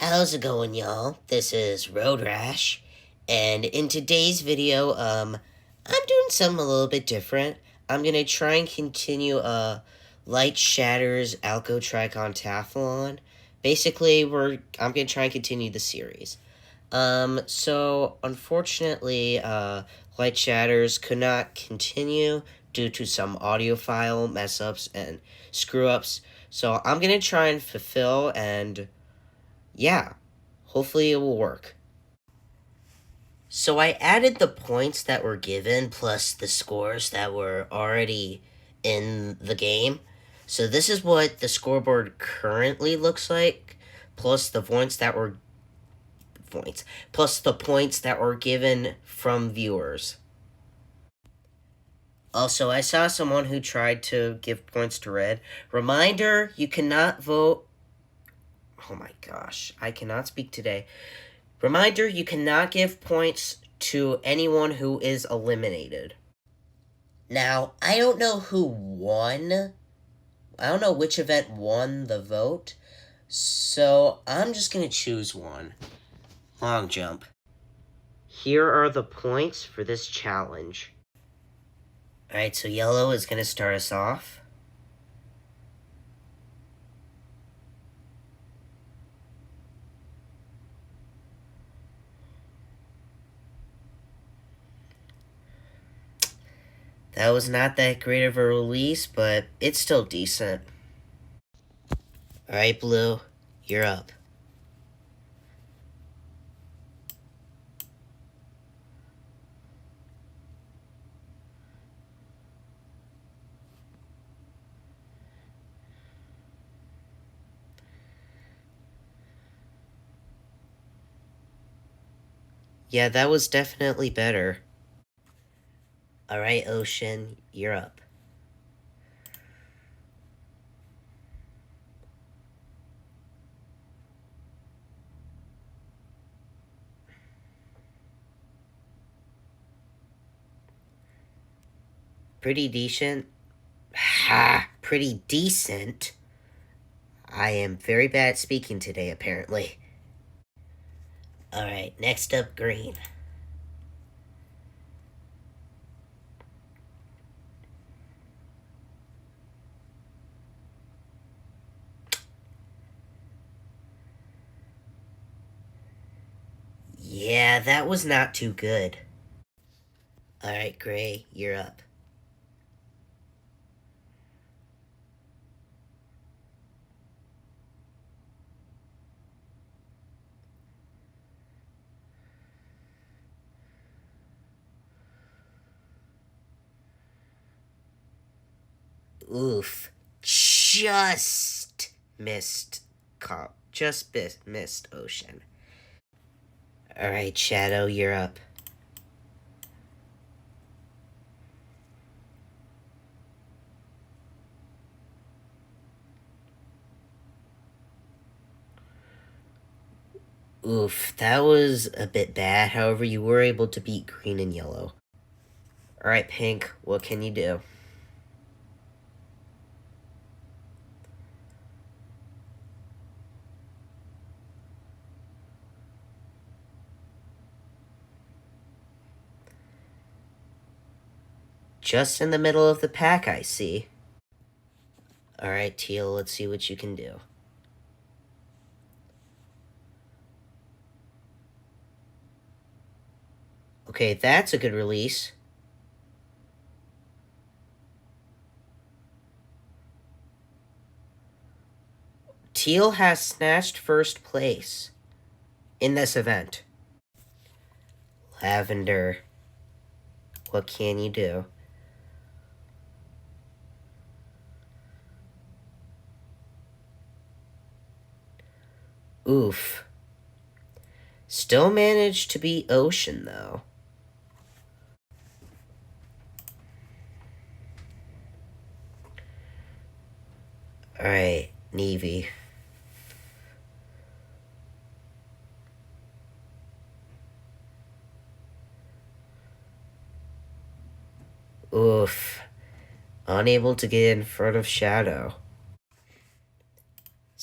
How's it going, y'all? This is Road Rash, and in today's video, I'm doing something a little bit different. I'm gonna try and continue, Lightshatterz Algotriacontathlon. Basically, I'm gonna try and continue the series. So, unfortunately, Lightshatterz could not continue due to some audio file mess-ups and screw-ups, so I'm gonna try and fulfill and yeah, hopefully it will work. So I added the points that were given plus the scores that were already in the game. So this is what the scoreboard currently looks like, plus the points that were given from viewers. Also, I saw someone who tried to give points to red. Reminder, you cannot vote. Oh my gosh, I cannot speak today. Reminder, you cannot give points to anyone who is eliminated. Now, I don't know who won. I don't know which event won the vote. So, I'm just going to choose one. Long jump. Here are the points for this challenge. Alright, so yellow is going to start us off. That was not that great of a release, but it's still decent. Alright, blue, you're up. Yeah, that was definitely better. Alright, Ocean, you're up. Pretty decent. Ha! Pretty decent? I am very bad at speaking today, apparently. Alright, next up, green. Yeah, that was not too good. Alright, gray, you're up. Oof. Just missed missed Ocean. Alright, Shadow, you're up. Oof, that was a bit bad. However, you were able to beat green and yellow. Alright, pink, what can you do? Just in the middle of the pack, I see. Alright, teal, let's see what you can do. Okay, that's a good release. Teal has snatched first place in this event. Lavender, what can you do? Oof. Still managed to beat Ocean, though. Alright, Navy. Oof. Unable to get in front of Shadow.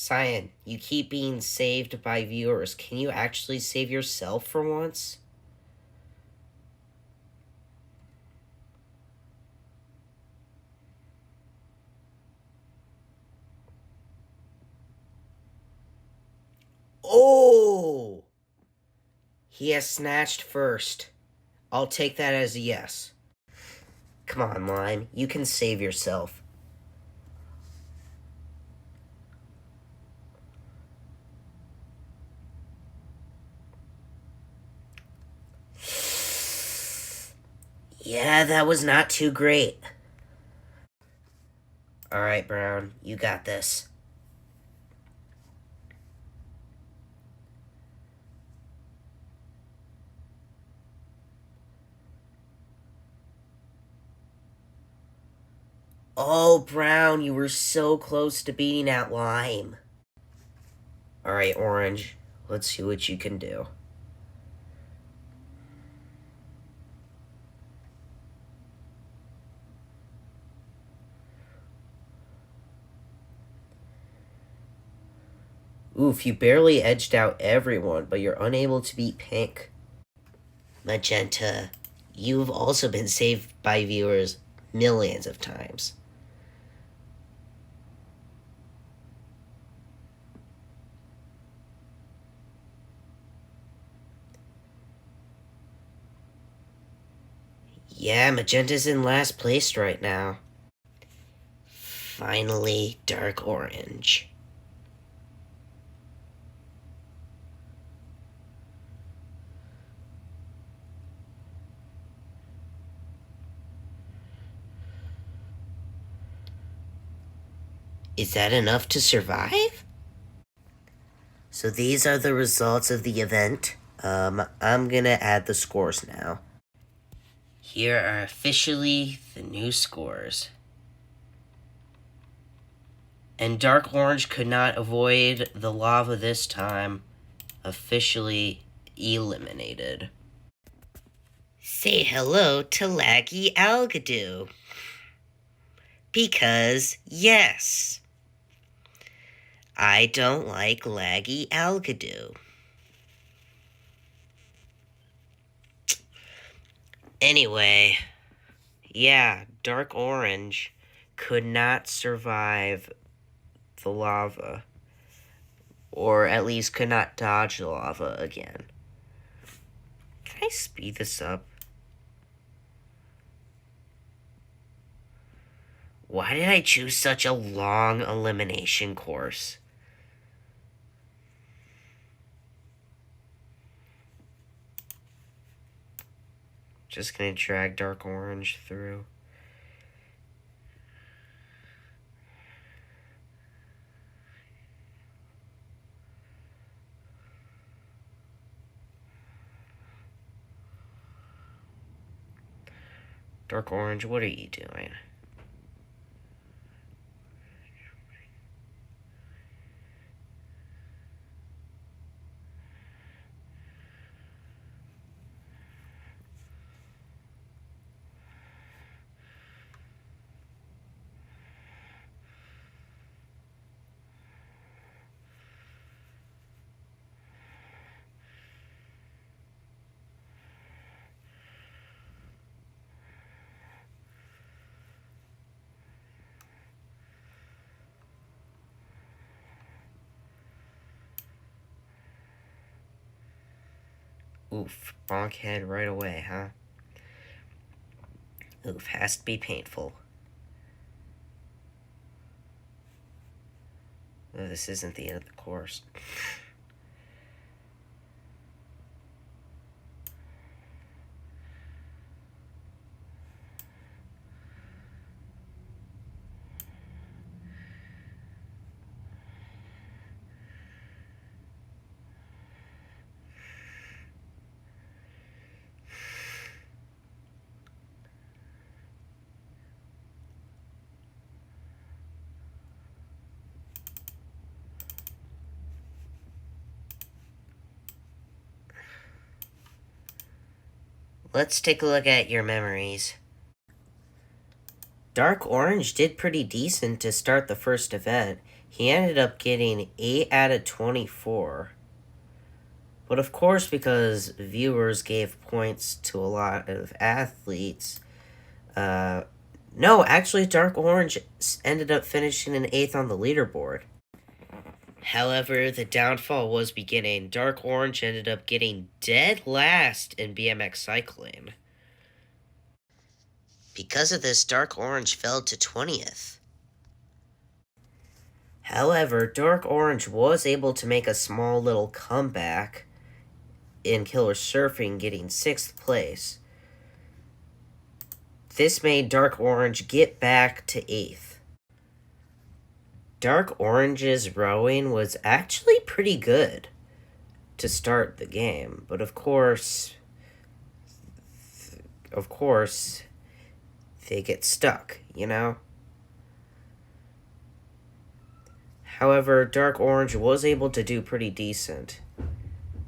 Cyan, you keep being saved by viewers. Can you actually save yourself for once? Oh! He has snatched first. I'll take that as a yes. Come on, Lime. You can save yourself. Yeah, that was not too great. Alright, Brown. You got this. Oh, Brown, you were so close to beating that Lime. Alright, Orange. Let's see what you can do. Oof, you barely edged out everyone, but you're unable to beat Pink. Magenta, you've also been saved by viewers millions of times. Yeah, Magenta's in last place right now. Finally, Dark Orange. Is that enough to survive? So these are the results of the event. I'm gonna add the scores now. Here are officially the new scores. And Dark Orange could not avoid the lava this time. Officially eliminated. Say hello to Laggy Algadoo. Because, yes, I don't like Laggy Algadoo. Anyway, yeah, Dark Orange could not survive the lava. Or at least could not dodge the lava again. Can I speed this up? Why did I choose such a long elimination course? Just gonna drag Dark Orange through. Dark Orange, what are you doing? Oof, bonk head right away, huh? Oof, has to be painful. Oh, this isn't the end of the course. Let's take a look at your memories. Dark Orange did pretty decent to start the first event. He ended up getting 8 out of 24. But of course, because viewers gave points to a lot of athletes, no, actually, Dark Orange ended up finishing in 8th on the leaderboard. However, the downfall was beginning. Dark Orange ended up getting dead last in BMX cycling. Because of this, Dark Orange fell to 20th. However, Dark Orange was able to make a small little comeback in Killer Surfing, getting 6th place. This made Dark Orange get back to 8th. Dark Orange's rowing was actually pretty good to start the game, but of course, they get stuck, you know? However, Dark Orange was able to do pretty decent.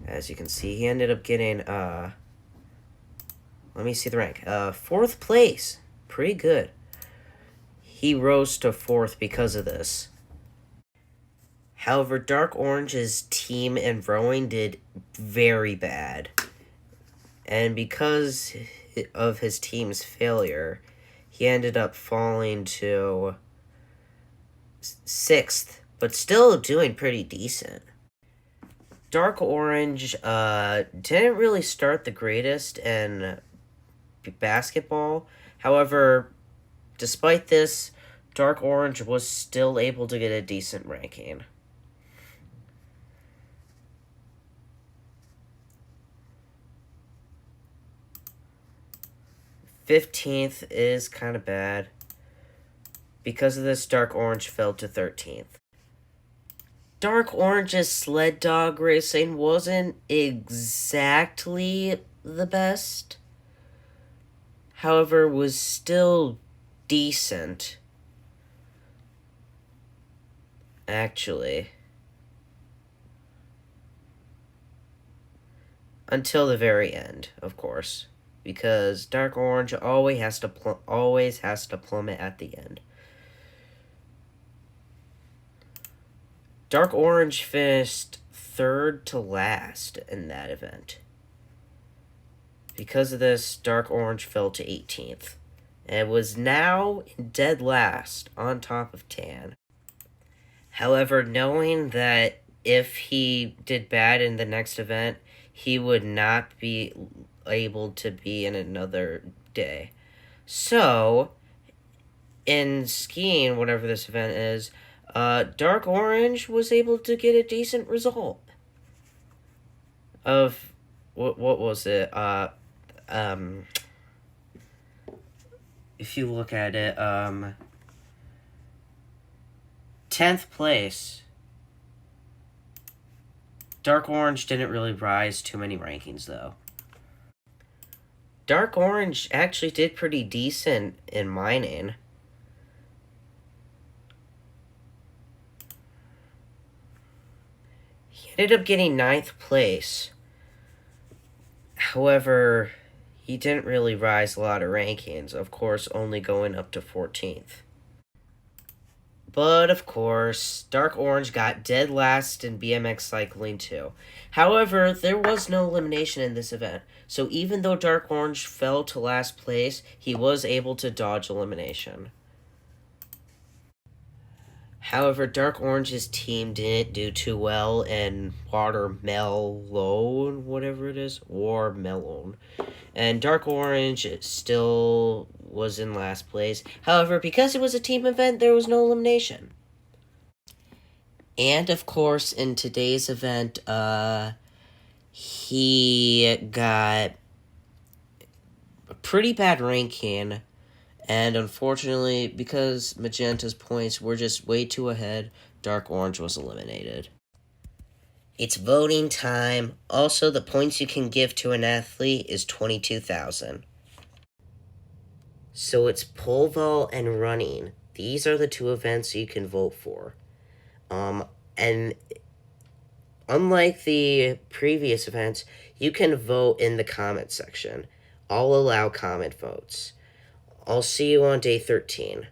As you can see, he ended up getting, let me see the rank. 4th place. Pretty good. He rose to 4th because of this. However, Dark Orange's team in rowing did very bad. And because of his team's failure, he ended up falling to 6th, but still doing pretty decent. Dark Orange didn't really start the greatest in basketball. However, despite this, Dark Orange was still able to get a decent ranking. 15th is kind of bad. Because of this, Dark Orange fell to 13th. Dark Orange's sled dog racing wasn't exactly the best. However, was still decent. Actually. Until the very end, of course. Because Dark Orange always has to plummet at the end. Dark Orange finished 3rd to last in that event. Because of this, Dark Orange fell to 18th. And was now dead last on top of Tan. However, knowing that if he did bad in the next event, he would not be able to be in another day. So, in skiing, whatever this event is, Dark Orange was able to get a decent result. Of, what was it? If you look at it, 10th place. Dark Orange didn't really rise too many rankings, though. Dark Orange actually did pretty decent in mining. He ended up getting 9th place. However, he didn't really rise a lot of rankings, of course, only going up to 14th. But, of course, Dark Orange got dead last in BMX cycling, too. However, there was no elimination in this event, so even though Dark Orange fell to last place, he was able to dodge elimination. However, Dark Orange's team didn't do too well in Watermelon, whatever it is, Warmelon. And Dark Orange still was in last place. However, because it was a team event, there was no elimination. And, of course, in today's event, he got a pretty bad ranking. And unfortunately, because Magenta's points were just way too ahead, Dark Orange was eliminated. It's voting time. Also, the points you can give to an athlete is 22,000. So it's pole vault and running. These are the 2 events you can vote for. And unlike the previous events, you can vote in the comment section. I'll allow comment votes. I'll see you on day 13.